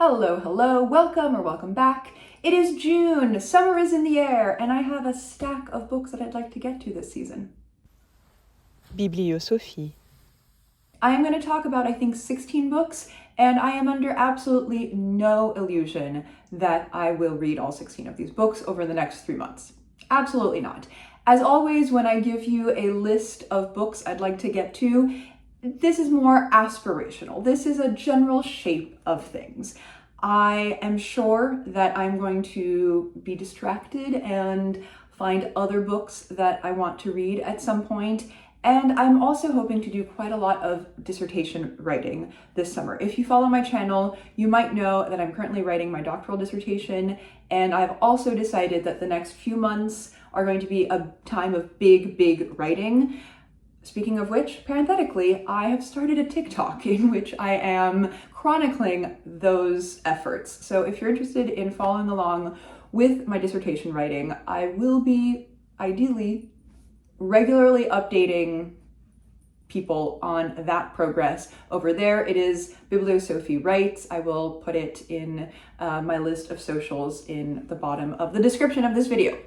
Hello, hello, welcome or welcome back. It is June, summer is in the air, and I have a stack of books that I'd like to get to this season. Bibliosophie. I am going to talk about, I think, 16 books, and I am under absolutely no illusion that I will read all 16 of these books over the next 3 months. Absolutely not. As always, when I give you a list of books I'd like to get to, this is more aspirational. This is a general shape of things. I am sure that I'm going to be distracted and find other books that I want to read at some point. And I'm also hoping to do quite a lot of dissertation writing this summer. If you follow my channel, you might know that I'm currently writing my doctoral dissertation, and I've also decided that the next few months are going to be a time of big writing. Speaking of which, parenthetically, I have started a TikTok in which I am chronicling those efforts. So if you're interested in following along with my dissertation writing, I will be ideally regularly updating people on that progress over there. It is Bibliosophie Writes. I will put it in my list of socials in the bottom of the description of this video.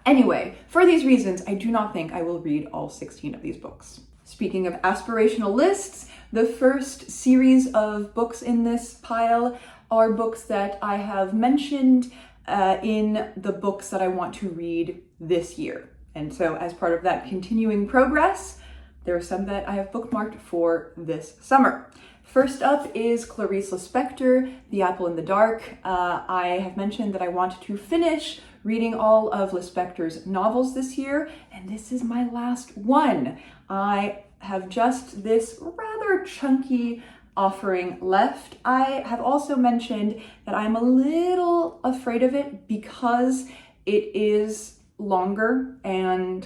Anyway, for these reasons, I do not think I will read all 16 of these books. Speaking of aspirational lists, the first series of books in this pile are books that I have mentioned in the books that I want to read this year. And so as part of that continuing progress, there are some that I have bookmarked for this summer. First up is Clarice Lispector, The Apple in the Dark. I have mentioned that I want to finish reading all of Lispector's novels this year, and this is my last one. I have just this rather chunky offering left. I have also mentioned that I'm a little afraid of it because it is longer, and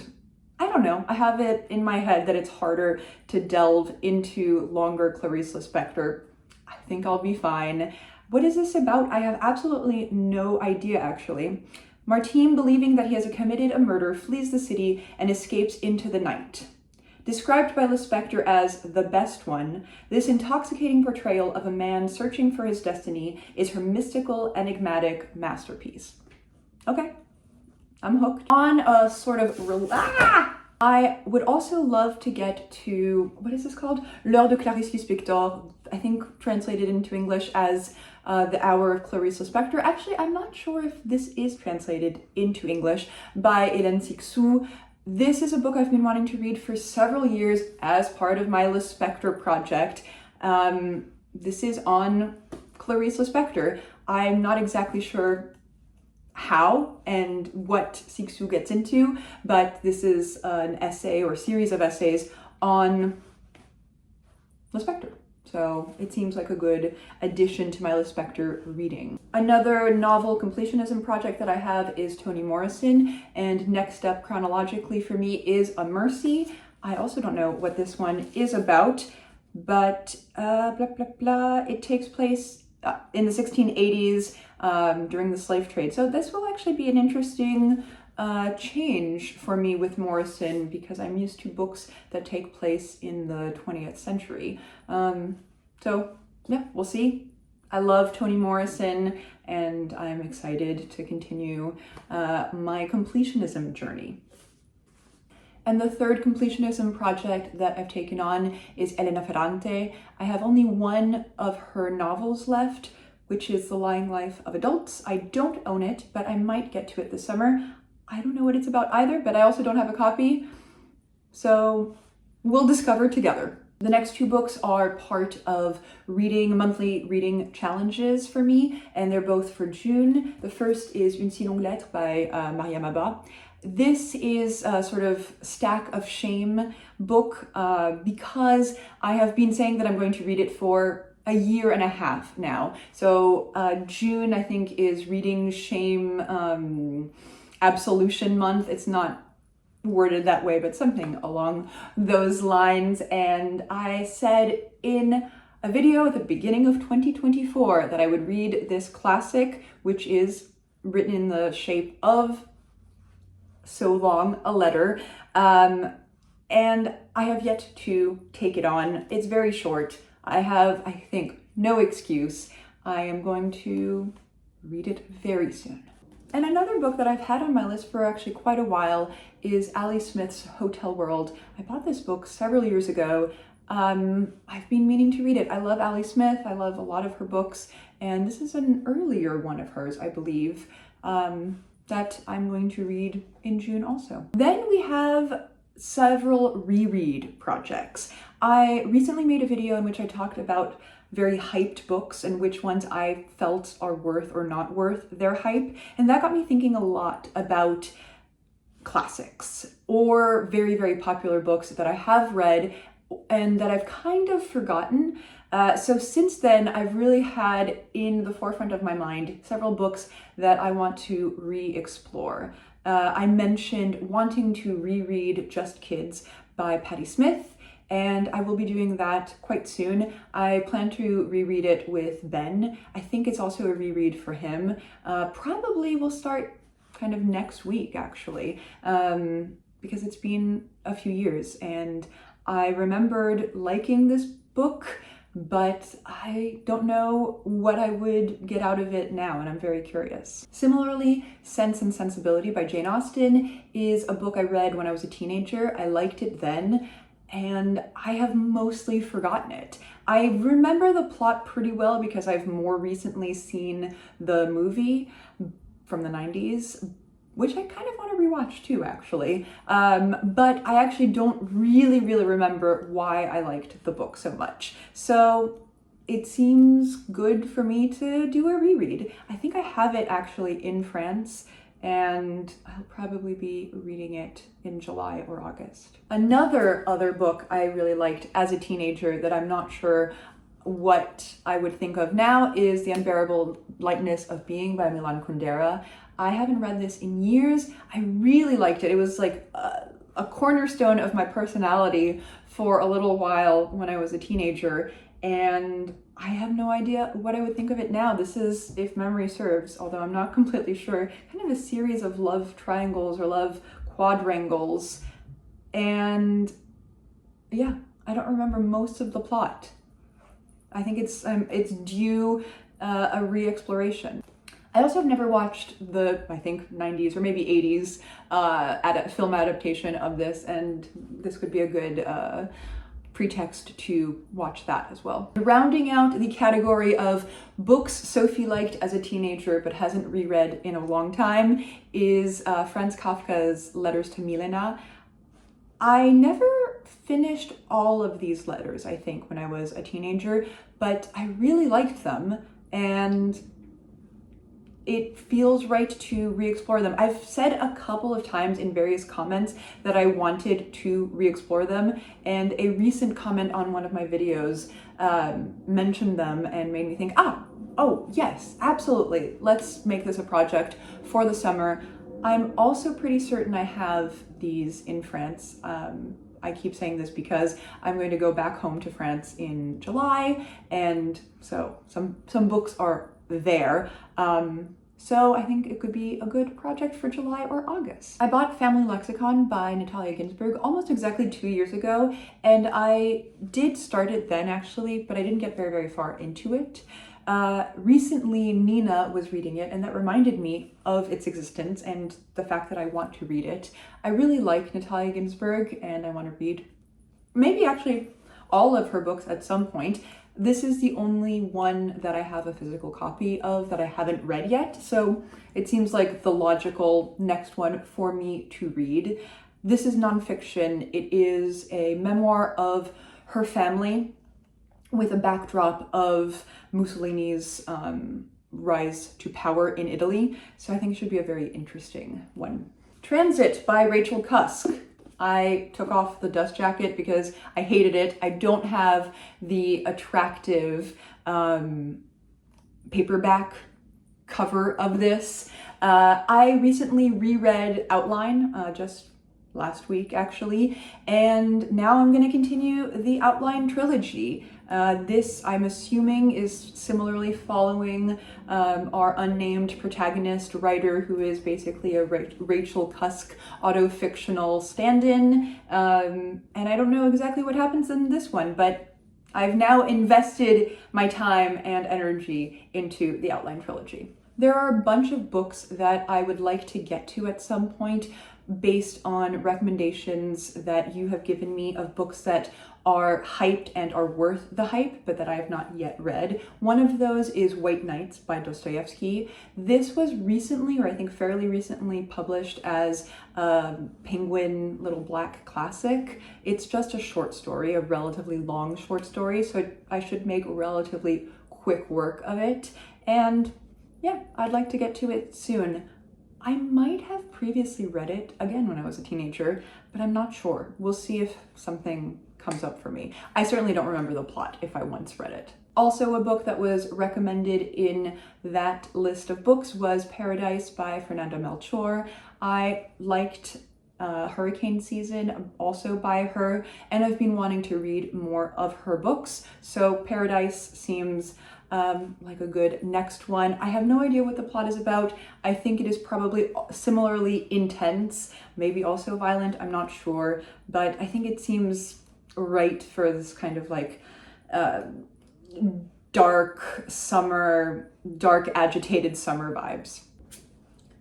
I don't know, I have it in my head that it's harder to delve into longer Clarice Lispector. I think I'll be fine. What is this about? I have absolutely no idea, actually. Martin, believing that he has committed a murder, flees the city and escapes into the night. Described by Lispector as the best one, this intoxicating portrayal of a man searching for his destiny is her mystical, enigmatic masterpiece. Okay, I'm hooked. On a sort of I would also love to get to, what is this called? L'heure de Clarice Lispector, I think translated into English as The Hour of Clarice Lispector. Actually, I'm not sure if this is translated into English, by Hélène Cixous. This is a book I've been wanting to read for several years as part of my Lispector project. This is on Clarice Lispector. I'm not exactly sure how and what Cixous gets into, but this is an essay or series of essays on Lispector. So it seems like a good addition to my Lispector reading. Another novel completionism project that I have is Toni Morrison, and next up chronologically for me is A Mercy. I also don't know what this one is about, but it takes place in the 1680s during the slave trade. So this will actually be an interesting change for me with Morrison, because I'm used to books that take place in the 20th century. So yeah, we'll see. I love Toni Morrison, and I'm excited to continue my completionism journey. And the third completionism project that I've taken on is Elena Ferrante. I have only one of her novels left, which is The Lying Life of Adults. I don't own it, but I might get to it this summer. I don't know what it's about either, but I also don't have a copy, so we'll discover together. The next two books are part of monthly reading challenges for me, and they're both for June. The first is Une si longue lettre by Mariama Bâ. This is a sort of stack of shame book because I have been saying that I'm going to read it for a year and a half now. So June, I think, is Reading Shame Absolution Month. It's not worded that way, but something along those lines. And I said in a video at the beginning of 2024 that I would read this classic, which is written in the shape of so long a letter. And I have yet to take it on. It's very short. I have, I think, no excuse. I am going to read it very soon. And another book that I've had on my list for actually quite a while is Ali Smith's Hotel World. I bought this book several years ago. I've been meaning to read it. I love Ali Smith. I love a lot of her books, and this is an earlier one of hers, I believe, that I'm going to read in June also. Then we have several reread projects. I recently made a video in which I talked about very hyped books and which ones I felt are worth or not worth their hype. And that got me thinking a lot about classics or very, very popular books that I have read and that I've kind of forgotten. So since then, I've really had in the forefront of my mind several books that I want to re-explore. I mentioned wanting to reread Just Kids by Patti Smith, and I will be doing that quite soon. I plan to reread it with Ben. I think it's also a reread for him. Probably will start kind of next week, actually, because it's been a few years, and I remembered liking this book, but I don't know what I would get out of it now, and I'm very curious. Similarly, Sense and Sensibility by Jane Austen is a book I read when I was a teenager. I liked it then, and I have mostly forgotten it. I remember the plot pretty well because I've more recently seen the movie from the 90s, which I kind of want to rewatch too, actually. But I actually don't really remember why I liked the book so much. So it seems good for me to do a reread. I think I have it actually in France, and I'll probably be reading it in July or August. Other book I really liked as a teenager that I'm not sure what I would think of now is The Unbearable Lightness of Being by Milan Kundera. I haven't read this in years. I really liked it. It was like a cornerstone of my personality for a little while when I was a teenager, and I have no idea what I would think of it now. This is, if memory serves, although I'm not completely sure, kind of a series of love triangles or love quadrangles, and yeah, I don't remember most of the plot. I think it's due a re-exploration. I also have never watched the, I think, 90s or maybe 80s film adaptation of this, and this could be a good pretext to watch that as well. Rounding out the category of books Sophie liked as a teenager but hasn't reread in a long time is Franz Kafka's Letters to Milena. I never finished all of these letters, I think, when I was a teenager, but I really liked them, and it feels right to re-explore them. I've said a couple of times in various comments that I wanted to re-explore them, and a recent comment on one of my videos mentioned them and made me think, oh yes, absolutely, let's make this a project for the summer. I'm also pretty certain I have these in France. I keep saying this because I'm going to go back home to France in July, and so some books are there. So I think it could be a good project for July or August. I bought Family Lexicon by Natalia Ginzburg almost exactly 2 years ago, and I did start it then actually, but I didn't get very far into it. Recently, Nina was reading it, and that reminded me of its existence and the fact that I want to read it. I really like Natalia Ginzburg, and I want to read maybe actually all of her books at some point. This is the only one that I have a physical copy of that I haven't read yet, so it seems like the logical next one for me to read. This is nonfiction. It is a memoir of her family with a backdrop of Mussolini's rise to power in Italy, so I think it should be a very interesting one. Transit by Rachel Cusk. I took off the dust jacket because I hated it. I don't have the attractive paperback cover of this. I recently reread Outline just last week actually, and now I'm going to continue the Outline trilogy. This, I'm assuming, is similarly following our unnamed protagonist writer, who is basically a Rachel Cusk auto-fictional stand-in, and I don't know exactly what happens in this one, but I've now invested my time and energy into the Outline trilogy. There are a bunch of books that I would like to get to at some point based on recommendations that you have given me of books that are hyped and are worth the hype, but that I have not yet read. One of those is White Nights by Dostoevsky. This was recently, or I think fairly recently, published as a Penguin Little Black classic. It's just a short story, a relatively long short story, so I should make relatively quick work of it. And yeah, I'd like to get to it soon. I might have previously read it, again, when I was a teenager, but I'm not sure. We'll see if something comes up for me. I certainly don't remember the plot if I once read it. Also, a book that was recommended in that list of books was Paradise by Fernanda Melchor. I liked Hurricane Season, also by her, and I've been wanting to read more of her books, so Paradise seems like a good next one. I have no idea what the plot is about. I think it is probably similarly intense, maybe also violent, I'm not sure, but I think it seems right for this kind of like dark agitated summer vibes.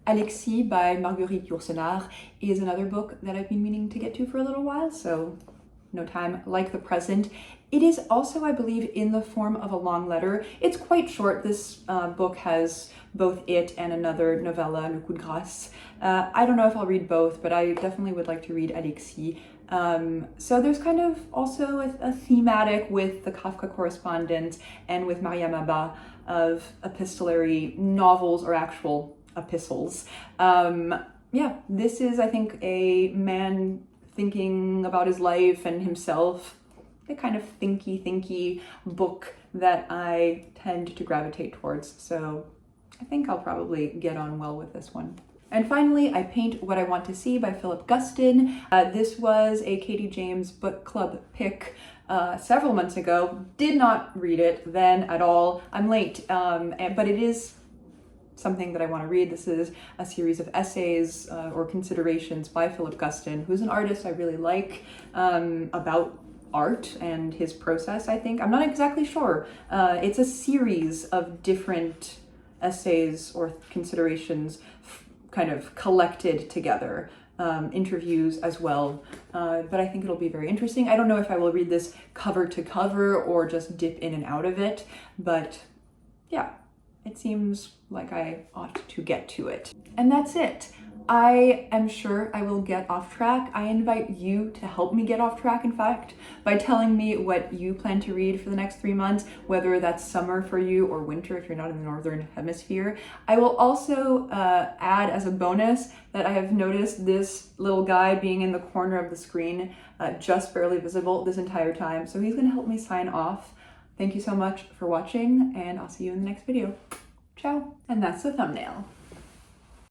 Alexis by Marguerite Yourcenar is another book that I've been meaning to get to for a little while, so no time like the present. It is also, I believe, in the form of a long letter. It's quite short. This book has both it and another novella, Le Coup de Grâce. I don't know if I'll read both, but I definitely would like to read Alexis. So there's kind of also a thematic with the Kafka correspondence and with Mariama Bâ of epistolary novels or actual epistles. Yeah, this is, I think, a man thinking about his life and himself, the kind of thinky book that I tend to gravitate towards. So I think I'll probably get on well with this one. And finally, I Paint What I Want to See by Philip Guston. This was a Katie James book club pick several months ago. Did not read it then at all. I'm late, but it is something that I want to read. This is a series of essays or considerations by Philip Guston, who's an artist I really like, about art and his process, I think. I'm not exactly sure. It's a series of different essays or considerations kind of collected together, interviews as well, but I think it'll be very interesting. I don't know if I will read this cover to cover or just dip in and out of it, but yeah, it seems like I ought to get to it. And that's it. I am sure I will get off track. I invite you to help me get off track, in fact, by telling me what you plan to read for the next 3 months, whether that's summer for you or winter if you're not in the Northern Hemisphere. I will also add as a bonus that I have noticed this little guy being in the corner of the screen, just barely visible this entire time. So he's gonna help me sign off. Thank you so much for watching, and I'll see you in the next video. Ciao. And that's the thumbnail.